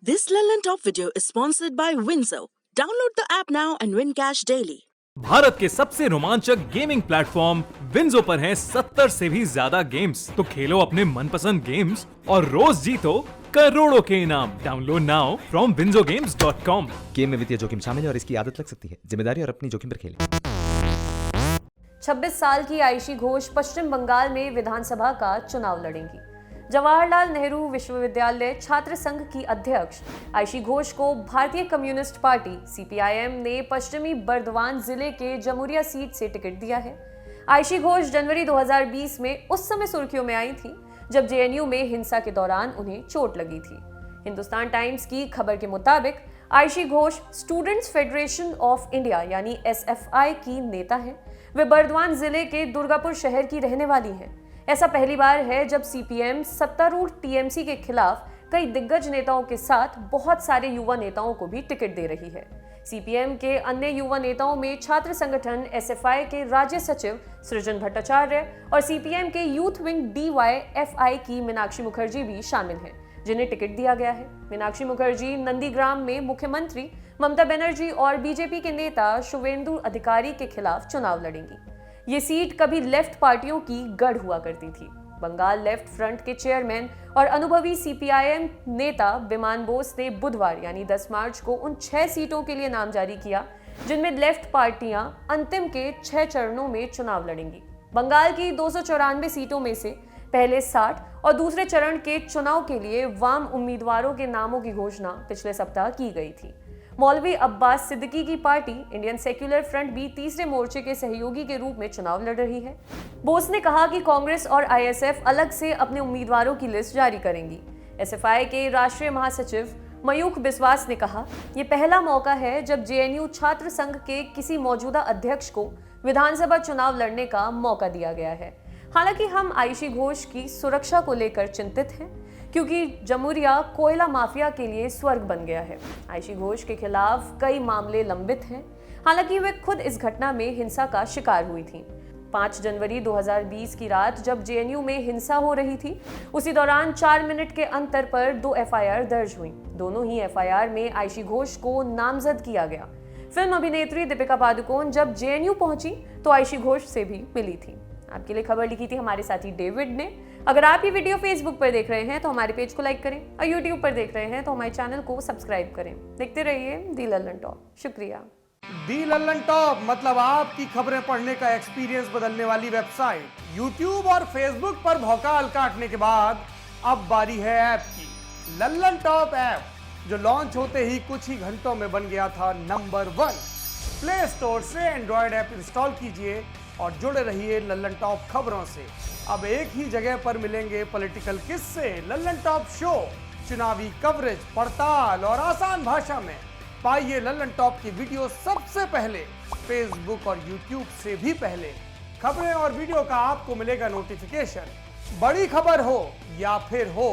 This Lellan Top video is sponsored by Winzo. Download the app now and win cash daily. Bharat के सबसे रोमांचक gaming platform WinZO पर हैं 70 से भी ज्यादा गेम्स। तो खेलो अपने मनपसंद गेम्स और रोज जीतो करोड़ों के इनाम। Download now from winzogames.com। Game में वित्तीय जोखिम शामिल है और इसकी आदत लग सकती है। जिम्मेदारी और अपनी जोखिम पर खेलें। 26 साल की आयशी घोष पश्चिम बंगाल में विधानसभा का चुनाव लड़ेंगी। जवाहरलाल नेहरू विश्वविद्यालय छात्र संघ की अध्यक्ष आयशी घोष को भारतीय कम्युनिस्ट पार्टी (सीपीआईएम) ने पश्चिमी बर्दवान जिले के जमुरिया सीट से टिकट दिया है। आयशी घोष जनवरी 2020 में उस समय सुर्खियों में आई थी जब जेएनयू में हिंसा के दौरान उन्हें चोट लगी थी। हिंदुस्तान टाइम्स की खबर के मुताबिक Aishe Ghosh students federation of India यानी एसएफआई की नेता हैं। वे बर्दवान जिले के दुर्गापुर शहर की रहने वाली हैं। ऐसा पहली बार है जब सीपीएम सत्तारूढ़ टीएमसी के खिलाफ कई दिग्गज नेताओं के साथ बहुत सारे युवा नेताओं को भी टिकट दे रही है। सीपीएम के अन्य युवा नेताओं में छात्र संगठन एसएफआई के राज्य सचिव सृजन भट्टाचार्य और सीपीएम के यूथ विंग डीवाईएफआई की मीनाक्षी मुखर्जी भी शामिल हैं, जिन्हें टिकट दिया गया है। मीनाक्षी मुखर्जी नंदीग्राम में मुख्यमंत्री ममता बनर्जी और बीजेपी के नेता शुवेंदु अधिकारी के खिलाफ चुनाव लड़ेंगी। ये सीट कभी लेफ्ट पार्टियों की गढ़ हुआ करती थी। बंगाल लेफ्ट फ्रंट के चेयरमैन और अनुभवी सीपीआईएम नेता विमान बोस ने बुधवार यानी 10 मार्च को उन 6 सीटों के लिए नाम जारी किया जिनमें लेफ्ट पार्टियां अंतिम के 6 चरणों में चुनाव लड़ेंगी। बंगाल की 294 सीटों में से पहले 60 और दूसरे चरण के चुनाव के लिए वाम उम्मीदवारों के नामों की घोषणा पिछले सप्ताह की गई थी। मौलवी अब्बास सिद्दीकी की पार्टी इंडियन सेक्युलर फ्रंट भी तीसरे मोर्चे के सहयोगी के रूप में चुनाव लड़ रही है। बोस ने कहा कि कांग्रेस और आईएसएफ अलग से अपने उम्मीदवारों की लिस्ट जारी करेंगी। एसएफआई के राष्ट्रीय महासचिव मयूख बिस्वास ने कहा, ये पहला मौका है जब जेएनयू छात्र संघ के किसी मौजूदा अध्यक्ष को विधानसभा चुनाव लड़ने का मौका दिया गया है। हालांकि हम आयशी घोष की सुरक्षा को लेकर चिंतित हैं, क्योंकि जमुरिया कोयला माफिया के लिए स्वर्ग बन गया है। आयशी घोष के खिलाफ कई मामले लंबित हैं। हालांकि वे खुद इस घटना में हिंसा का शिकार हुई थीं। 5 जनवरी 2020 की रात जब जेएनयू में हिंसा हो रही थी, उसी दौरान 4 मिनट के अंतर पर 2 एफआईआर दर्ज हुई। दोनों ही एफआईआर में आयशी घोष को नामजद किया गया। फिल्म अभिनेत्री दीपिका पादुकोण जब जेएनयू पहुंची तो आयशी घोष से भी मिली थी। आपके लिए खबर लिखी थी हमारे साथी डेविड ने। अगर आप ये वीडियो फेसबुक पर देख रहे हैं तो हमारे पेज को लाइक करें और यूट्यूब पर देख रहे हैं तो हमारे चैनल को सब्सक्राइब करें। देखते रहिए दी लल्लन टॉप। शुक्रिया। दी लल्लन टॉप मतलब आपकी खबरें पढ़ने का एक्सपीरियंस बदलने वाली वेबसाइट। यूट्यूब और फेसबुक पर भौकाल काटने के बाद अब बारी है ऐप की। लल्लन टॉप ऐप जो लॉन्च होते ही कुछ ही घंटों में बन गया था नंबर 1। प्ले स्टोर से एंड्रॉयड ऐप इंस्टॉल कीजिए और जुड़े रहिए लल्लन टॉप खबरों से। अब एक ही जगह पर मिलेंगे पॉलिटिकल किस्से, लल्लन टॉप शो, चुनावी कवरेज, पड़ताल और आसान भाषा में। पाइए लल्लन टॉप की वीडियो सबसे पहले, फेसबुक और यूट्यूब से भी पहले। खबरें और वीडियो का आपको मिलेगा नोटिफिकेशन। बड़ी खबर हो या फिर हो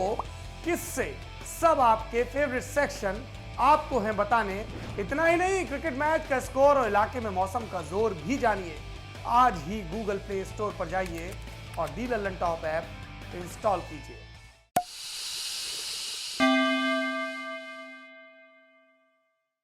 किस्से, सब आपके फेवरेट सेक्शन आपको हैं बताने। इतना ही नहीं, क्रिकेट मैच का स्कोर और इलाके में मौसम का जोर भी जानिए। आज ही गूगल प्ले स्टोर पर जाइए और दी लल्लन टॉप ऐप इंस्टॉल कीजिए।